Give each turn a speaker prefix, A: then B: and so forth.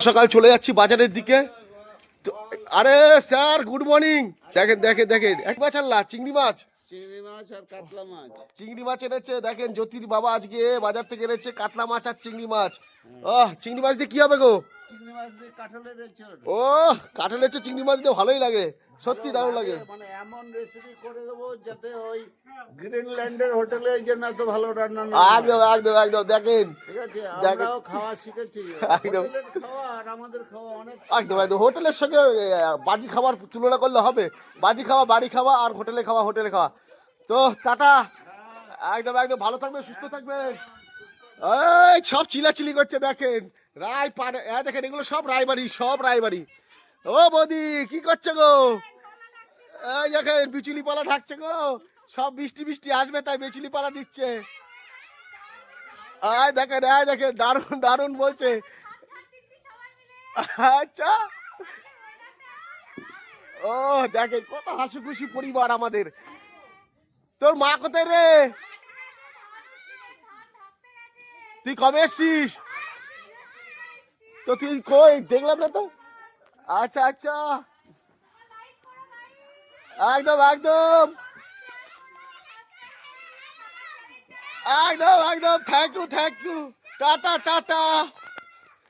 A: সকাল চলে যাচ্ছি বাজারের দিকে। আরে স্যার গুড মর্নিং। দেখেন দেখেন দেখেন এক মাছ আনলা চিংড়ি মাছ
B: আর কাতলা মাছ।
A: চিংড়ি মাছ এনেছে। দেখেন জ্যোতির বাবা আজকে বাজার থেকে এনেছে কাতলা মাছ আর চিংড়ি মাছ। চিংড়ি মাছ দিয়ে কি হবে গো?
B: চিংড়ি মাছ দিয়ে কাঁঠালের এঁচড়।
A: ও কাঁঠালের এঁচড় চিংড়ি মাছ দিয়ে ভালোই লাগে, সত্যি দারুণ লাগে।
B: মানে এমন রেসিপি করে দেবো যাতে ওই গ্রিনল্যান্ডের হোটেলে যে না তো ভালো রান্না না।
A: একদম একদম একদম দেখেন
B: ঠিক আছে,
A: দেখেন
B: আমরাও খাওয়া শিখেছি।
A: একদম
B: হোটেলের খাওয়া আর আমাদের খাওয়া অনেক
A: একদম একদম হোটেলের সঙ্গে বাড়ি খাবার তুলনা করলে হবে? বাড়ি খাওয়া আর হোটেলে খাওয়া। তো টাটা, একদম একদম ভালো থাকবে, সুস্থ থাকবে। এই সব চিলাচিলি করছে দেখেন। দেখেন এগুলো সব রায়বাড়ি। ও বৌদি কি করছো গো? এই দেখেন বিচুলি পালা ঢাকছে গো। সব বৃষ্টি আসবে তাই বিচুলি পালা দিচ্ছে। দেখেন দারুণ দারুণ বলছে। আচ্ছা, ও দেখেন কত হাসি খুশি পরিবার আমাদের। তোর মা কোথায় রে? তুই কবে এসছিস? তো তুই কই দেখলাম না তো। আচ্ছা আচ্ছা, একদম একদম একদম একদম থ্যাংক ইউ টাটা টাটা।